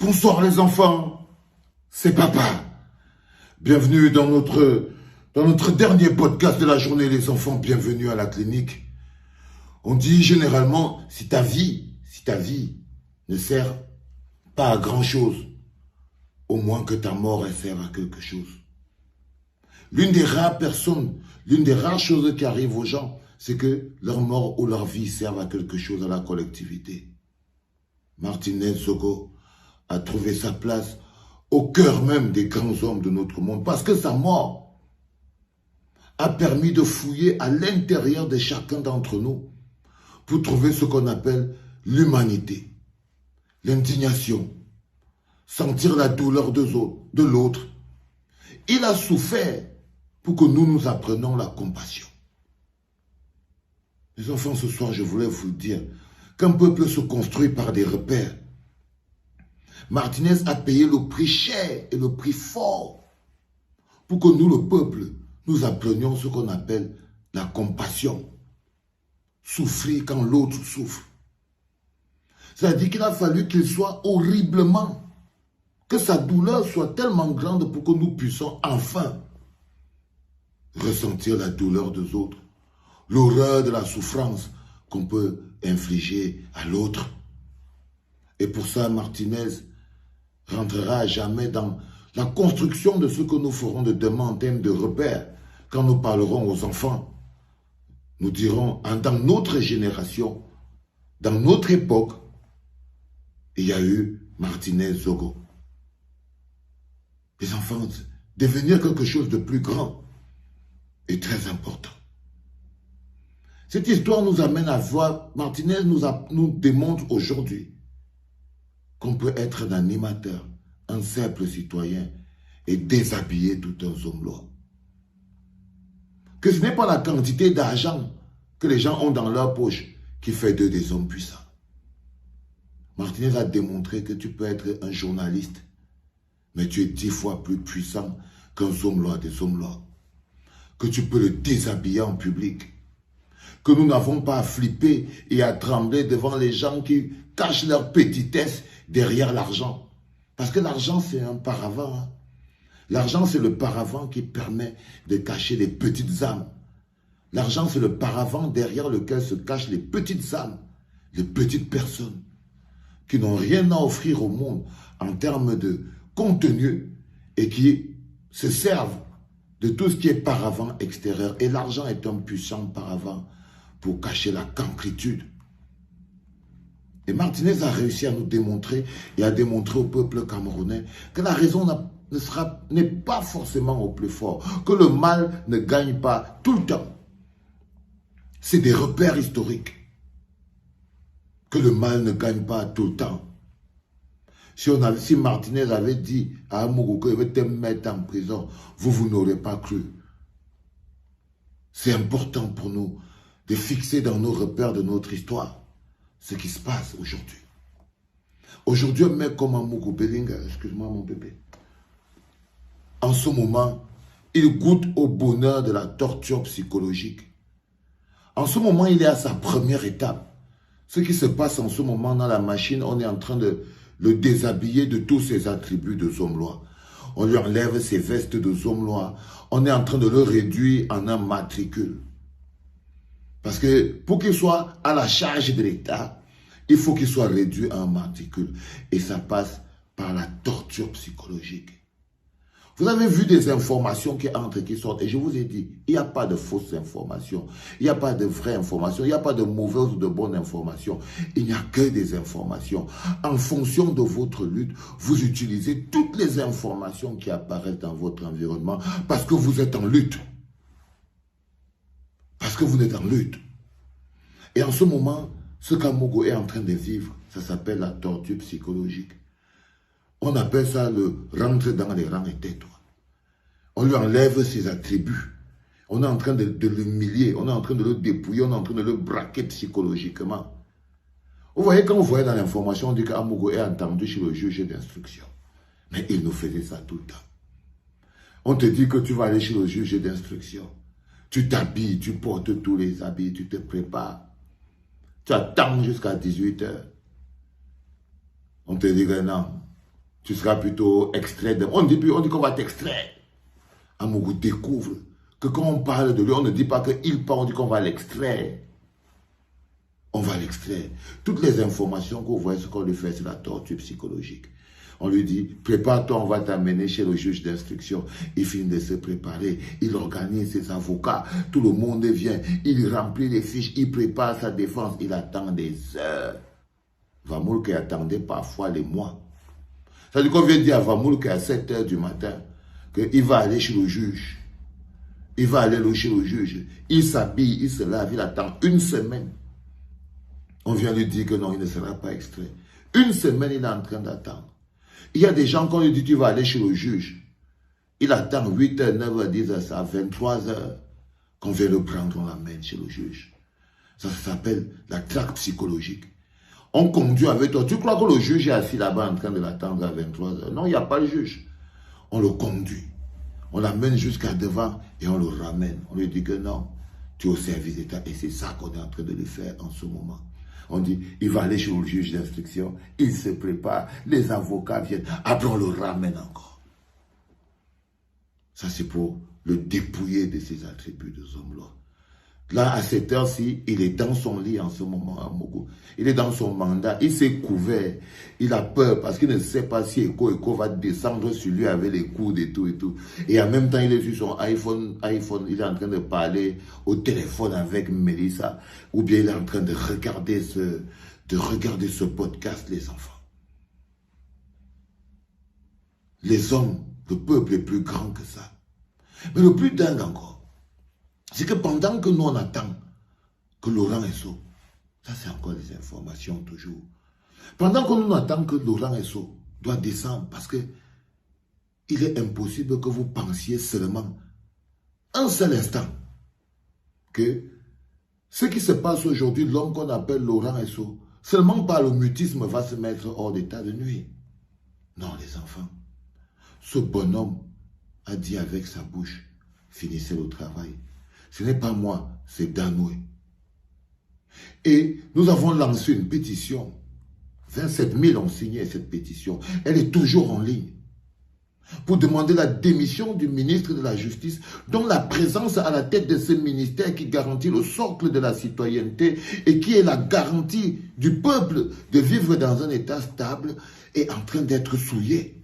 Bonsoir les enfants, c'est papa. Bienvenue dans notre dernier podcast de la journée les enfants, bienvenue à la clinique. On dit généralement, si ta vie ne sert pas à grand chose, au moins que ta mort elle sert à quelque chose. L'une des rares choses qui arrivent aux gens, c'est que leur mort ou leur vie servent à quelque chose à la collectivité. Martinez Zogo a trouvé sa place au cœur même des grands hommes de notre monde parce que sa mort a permis de fouiller à l'intérieur de chacun d'entre nous pour trouver ce qu'on appelle l'humanité, l'indignation, sentir la douleur de l'autre. Il a souffert pour que nous apprenions la compassion. Les enfants, ce soir, je voulais vous dire qu'un peuple se construit par des repères. Martinez a payé le prix cher et le prix fort pour que nous, le peuple, nous apprenions ce qu'on appelle la compassion. Souffrir quand l'autre souffre. C'est-à-dire qu'il a fallu qu'il soit horriblement, que sa douleur soit tellement grande pour que nous puissions enfin ressentir la douleur des autres, l'horreur de la souffrance qu'on peut infliger à l'autre. Et pour ça, Martinez rentrera à jamais dans la construction de ce que nous ferons de demain en termes de repères. Quand nous parlerons aux enfants, nous dirons, dans notre génération, dans notre époque, il y a eu Martinez Zogo. Les enfants, devenir quelque chose de plus grand est très important. Cette histoire nous amène à voir, Martinez nous démontre aujourd'hui qu'on peut être un animateur, un simple citoyen et déshabiller tout un Zomlois. Que ce n'est pas la quantité d'argent que les gens ont dans leur poche qui fait d'eux des hommes puissants. Martinez a démontré que tu peux être un journaliste, mais tu es 10 fois plus puissant qu'un Zomlois des Zomlois. Que tu peux le déshabiller en public. Que nous n'avons pas à flipper et à trembler devant les gens qui cachent leur petitesse derrière l'argent. Parce que l'argent, c'est un paravent. Hein. L'argent, c'est le paravent qui permet de cacher les petites âmes. L'argent, c'est le paravent derrière lequel se cachent les petites âmes, les petites personnes qui n'ont rien à offrir au monde en termes de contenu et qui se servent de tout ce qui est paravent extérieur. Et l'argent est un puissant paravent pour cacher la cancritude. Et Martinez a réussi à nous démontrer et à démontrer au peuple camerounais que la raison n'est pas forcément au plus fort, que le mal ne gagne pas tout le temps. C'est des repères historiques. Que le mal ne gagne pas tout le temps. Si Martinez avait dit à Amougou qu'il veut te mettre en prison, vous n'aurez pas cru. C'est important pour nous de fixer dans nos repères de notre histoire ce qui se passe aujourd'hui. Aujourd'hui, un mec comme Amougou Belinga, excuse-moi mon bébé, en ce moment, il goûte au bonheur de la torture psychologique. En ce moment, il est à sa première étape. Ce qui se passe en ce moment dans la machine, on est en train de le déshabiller de tous ses attributs de Zomlois. On lui enlève ses vestes de Zomlois. On est en train de le réduire en un matricule. Parce que pour qu'il soit à la charge de l'État, il faut qu'il soit réduit à un matricule. Et ça passe par la torture psychologique. Vous avez vu des informations qui entrent et qui sortent. Et je vous ai dit, il n'y a pas de fausses informations. Il n'y a pas de vraies informations. Il n'y a pas de mauvaises ou de bonnes informations. Il n'y a que des informations. En fonction de votre lutte, vous utilisez toutes les informations qui apparaissent dans votre environnement parce que vous êtes en lutte. Parce que vous êtes en lutte. Et en ce moment, ce qu'Amougou est en train de vivre, ça s'appelle la torture psychologique. On appelle ça le rentre dans les rangs et tais-toi. On lui enlève ses attributs. On est en train de l'humilier, on est en train de le dépouiller, on est en train de le braquer psychologiquement. Vous voyez, quand vous voyez dans l'information, on dit qu'Amougou est entendu chez le juge d'instruction. Mais il nous faisait ça tout le temps. On te dit que tu vas aller chez le juge d'instruction. Tu t'habilles, tu portes tous les habits, tu te prépares. Tu attends jusqu'à 18 h. On te dit que non, tu seras plutôt extrait. On dit qu'on va t'extraire. Amougou découvre que quand on parle de lui, on ne dit pas qu'il part, on dit qu'on va l'extraire. On va l'extraire. Toutes les informations que vous voyez, ce qu'on lui fait, c'est la torture psychologique. On lui dit, prépare-toi, on va t'amener chez le juge d'instruction. Il finit de se préparer, il organise ses avocats, tout le monde vient, il remplit les fiches, il prépare sa défense, il attend des heures. Vamoul qui attendait parfois les mois. Ça veut dire qu'on vient dire à Vamoul qu'à 7 h du matin, qu'il va aller chez le juge. Il va aller chez le juge. Il s'habille, il se lave, il attend une semaine. On vient lui dire que non, il ne sera pas extrait. Une semaine, il est en train d'attendre. Il y a des gens, quand on lui dit tu vas aller chez le juge, il attend 8 h, 9 h, 10 h, ça à 23 h qu'on vient le prendre, on l'amène chez le juge. Ça s'appelle la traque psychologique. On conduit avec toi. Tu crois que le juge est assis là-bas en train de l'attendre à 23 h? Non, il n'y a pas le juge. On le conduit. On l'amène jusqu'à devant et on le ramène. On lui dit que non, tu es au service d'État. Et c'est ça qu'on est en train de le faire en ce moment. On dit, il va aller chez le juge d'instruction, il se prépare, les avocats viennent, après on le ramène encore. Ça c'est pour le dépouiller de ses attributs de homme-là. Là, à cette heure-ci, il est dans son lit en ce moment à Mogo. Il est dans son mandat, il s'est couvert. Il a peur parce qu'il ne sait pas si Eko va descendre sur lui avec les coudes et tout et tout. Et en même temps, il est sur son iPhone, il est en train de parler au téléphone avec Mélissa. Ou bien il est en train de regarder ce podcast, les enfants. Les hommes, le peuple est plus grand que ça. Mais le plus dingue encore, c'est que pendant que nous on attend que Laurent Esso, ça c'est encore des informations toujours, pendant que nous attendons que Laurent Esso doit descendre parce que il est impossible que vous pensiez seulement un seul instant que ce qui se passe aujourd'hui, l'homme qu'on appelle Laurent Esso, seulement par le mutisme va se mettre hors d'état de nuire. Non les enfants, ce bonhomme a dit avec sa bouche, finissez le travail. Ce n'est pas moi, c'est Danoué. Et nous avons lancé une pétition. 27 000 ont signé cette pétition. Elle est toujours en ligne. Pour demander la démission du ministre de la Justice, dont la présence à la tête de ce ministère qui garantit le socle de la citoyenneté et qui est la garantie du peuple de vivre dans un état stable est en train d'être souillée.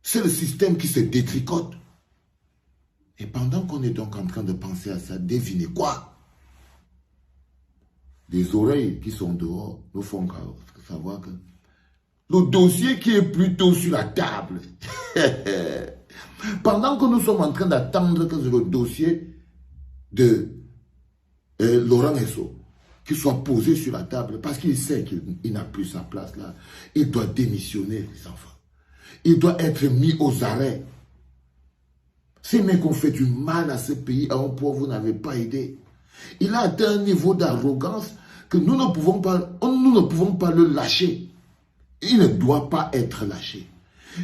C'est le système qui se détricote. Et pendant qu'on est donc en train de penser à ça, devinez quoi? Les oreilles qui sont dehors nous font savoir que le dossier qui est plutôt sur la table, pendant que nous sommes en train d'attendre que le dossier de Laurent Esso qui soit posé sur la table, parce qu'il sait qu'il n'a plus sa place là, il doit démissionner, les enfants. Il doit être mis aux arrêts. Ces mecs ont fait du mal à ce pays, à un point où vous n'avez pas aidé. Il a atteint un niveau d'arrogance que nous ne pouvons pas le lâcher. Il ne doit pas être lâché.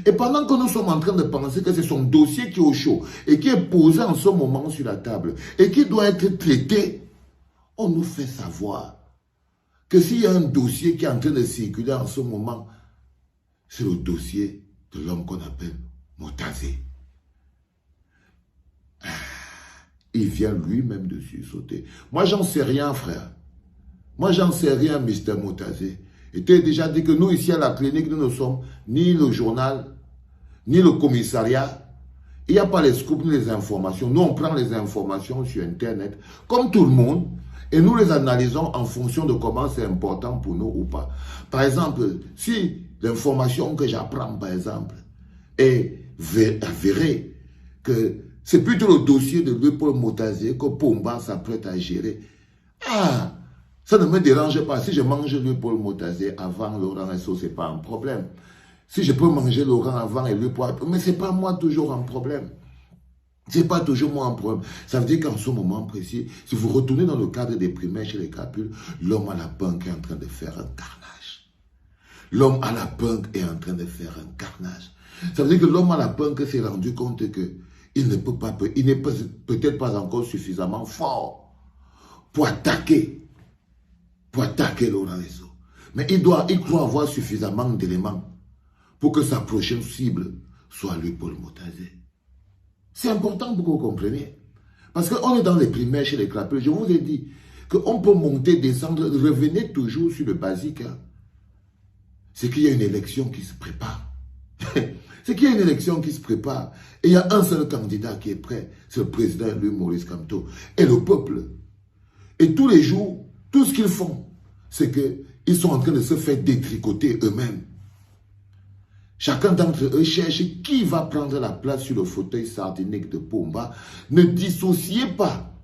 Et pendant que nous sommes en train de penser que c'est son dossier qui est au chaud et qui est posé en ce moment sur la table et qui doit être traité, on nous fait savoir que s'il y a un dossier qui est en train de circuler en ce moment, c'est le dossier de l'homme qu'on appelle Motazé. Il vient lui-même dessus sauter. Moi, j'en sais rien, frère. Moi, j'en sais rien, Mr. Motazé. Et tu as déjà dit que nous, ici à la clinique, nous ne sommes ni le journal, ni le commissariat. Il n'y a pas les scoops ni les informations. Nous, on prend les informations sur Internet, comme tout le monde, et nous les analysons en fonction de comment c'est important pour nous ou pas. Par exemple, si l'information que j'apprends, par exemple, est avérée que c'est plutôt le dossier de Louis-Paul Motazé que Pomba s'apprête à gérer. Ah, ça ne me dérange pas. Si je mange Louis-Paul Motazé avant Laurent Esso, ce n'est pas un problème. Si je peux manger Laurent avant et Louis-Paul, mais ce n'est pas moi toujours un problème. Ce n'est pas toujours moi un problème. Ça veut dire qu'en ce moment précis, si vous retournez dans le cadre des primaires chez les capules, l'homme à la punk est en train de faire un carnage. L'homme à la punk est en train de faire un carnage. Ça veut dire que l'homme à la punk s'est rendu compte que il n'est peut-être pas encore suffisamment fort pour attaquer Laurent Esso. Mais il doit avoir suffisamment d'éléments pour que sa prochaine cible soit lui, Paul Motazé. C'est important pour que vous compreniez. Parce qu'on est dans les primaires chez les clapeurs. Je vous ai dit qu'on peut monter, descendre, revenez toujours sur le basique. Hein. C'est qu'il y a une élection qui se prépare. C'est qu'il y a une élection qui se prépare. Et il y a un seul candidat qui est prêt. C'est le président Louis Maurice Kamto. Et le peuple. Et tous les jours, tout ce qu'ils font, c'est qu'ils sont en train de se faire détricoter eux-mêmes. Chacun d'entre eux cherche qui va prendre la place sur le fauteuil sardinique de Pomba. Ne dissociez pas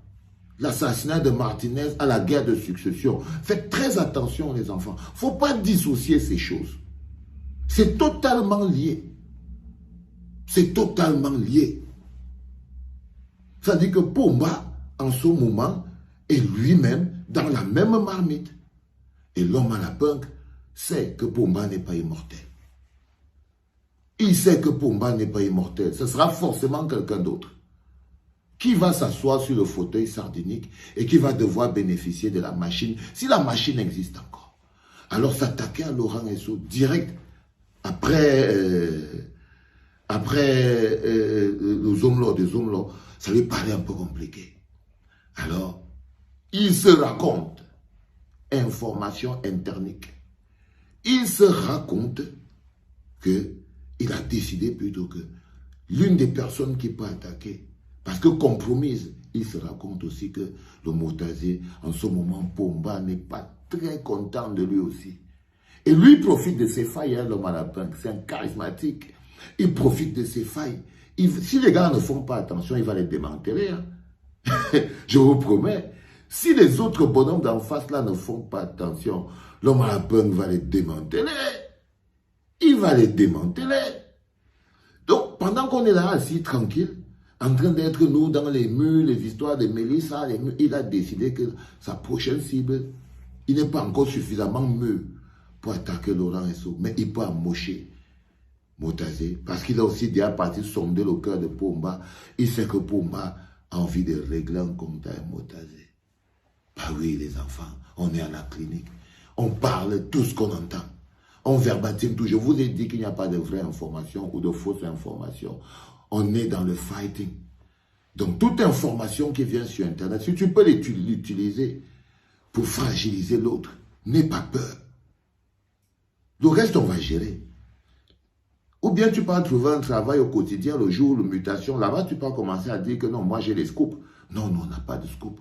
l'assassinat de Martinez à la guerre de succession. Faites très attention les enfants. Il ne faut pas dissocier ces choses. C'est totalement lié. C'est totalement lié. Ça dit que Pomba, en ce moment, est lui-même dans la même marmite. Et l'homme à la punk sait que Pomba n'est pas immortel. Il sait que Pomba n'est pas immortel. Ce sera forcément quelqu'un d'autre qui va s'asseoir sur le fauteuil sardinique et qui va devoir bénéficier de la machine, si la machine existe encore. Alors s'attaquer à Laurent Esso direct après le Zomlo, ça lui paraît un peu compliqué. Alors, il se raconte, information internique, il se raconte qu'il a décidé plutôt que l'une des personnes qui peut attaquer, parce que compromise, il se raconte aussi que le Motazé, en ce moment, Pomba n'est pas très content de lui aussi. Et lui profite de ses failles, hein, l'homme à la punk, c'est un charismatique. Il profite de ses failles. Si les gars ne font pas attention, il va les démanteler. Hein. Je vous promets. Si les autres bonhommes d'en face là ne font pas attention, l'homme à la punk va les démanteler. Il va les démanteler. Donc, pendant qu'on est là assis tranquille, en train d'être nous dans les murs, les histoires de Mélissa, il a décidé que sa prochaine cible, il n'est pas encore suffisamment mûr pour attaquer Laurent Esso, mais il peut amocher Motazé, parce qu'il a aussi déjà parti sonder le cœur de Pomba. Il sait que Pomba a envie de régler un compte à Motazé. Bah oui, les enfants, on est à la clinique. On parle tout ce qu'on entend. On verbatime tout. Je vous ai dit qu'il n'y a pas de vraie information ou de fausse information. On est dans le fighting. Donc, toute information qui vient sur Internet, si tu peux l'utiliser pour fragiliser l'autre, n'aie pas peur. Le reste, on va gérer. Ou bien tu peux trouver un travail au quotidien, le jour, la mutation. Là-bas, tu peux commencer à dire que non, moi j'ai les scoops. Non, non, on n'a pas de scoop.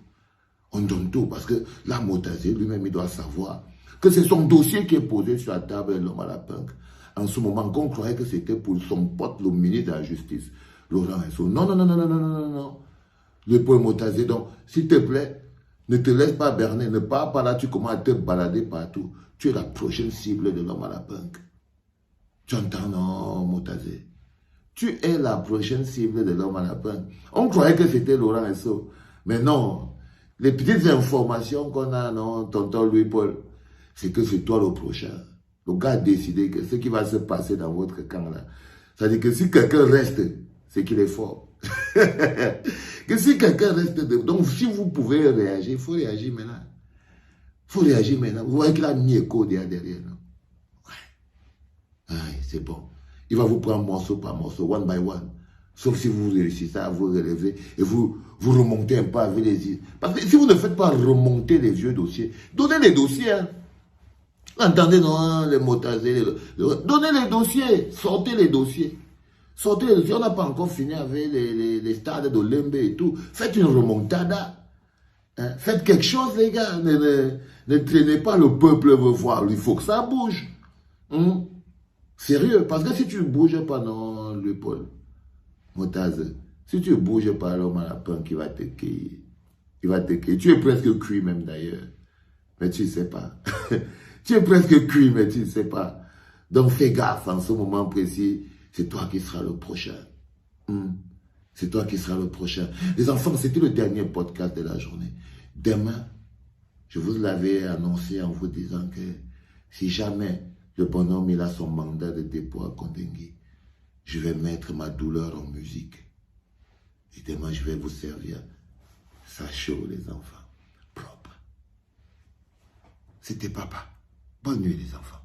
On donne tout parce que la Motazé, lui-même, il doit savoir que c'est son dossier qui est posé sur la table de l'homme à la punk. En ce moment, qu'on croyait que c'était pour son pote, le ministre de la Justice, Laurent Esso. Non, non, non, non, non, non, non, non. Le Paul Motazé, donc, s'il te plaît, ne te laisse pas berner, ne pars pas là, tu commences à te balader partout. Tu es la prochaine cible de l'homme à la punk. Tu entends, non, Motazé? Tu es la prochaine cible de l'homme à la punk. On croyait que c'était Laurent Esso. Mais non. Les petites informations qu'on a, non, tonton Louis-Paul, c'est que c'est toi le prochain. Le gars a décidé que ce qui va se passer dans votre camp là, c'est-à-dire que si quelqu'un reste, c'est qu'il est fort. Que si quelqu'un reste, donc si vous pouvez réagir, il faut réagir maintenant. Il faut réagir maintenant. Vous voyez qu'il a mis écho derrière, non? Ouais, c'est bon. Il va vous prendre morceau par morceau, one by one. Sauf si vous réussissez à vous relever et vous remontez un peu avec les yeux. Parce que si vous ne faites pas remonter les vieux dossiers, donnez les dossiers. Hein. Entendez, non, les Motazé, donnez les dossiers, sortez les dossiers. Sortez les dossiers, on n'a pas encore fini avec les stades de Lembe et tout. Faites une remontada. Hein. Faites quelque chose, les gars. Ne traînez pas, le peuple veut voir. Il faut que ça bouge. Sérieux, parce que si tu ne bouges pas, non, le Paul Motazé, si tu ne bouges pas, l'homme à la punk, il va te cueillir. Il va te cueillir. Tu es presque cuit même d'ailleurs. Mais tu ne sais pas. Tu es presque cuit, mais tu ne sais pas. Donc fais gaffe, en ce moment précis, c'est toi qui seras le prochain. C'est toi qui seras le prochain. Les enfants, c'était le dernier podcast de la journée. Demain, je vous l'avais annoncé en vous disant que si jamais le bonhomme il a son mandat de dépôt à Kondengui, je vais mettre ma douleur en musique. Et demain, je vais vous servir ça chaud, les enfants. Propre. C'était papa. Bonne nuit les enfants.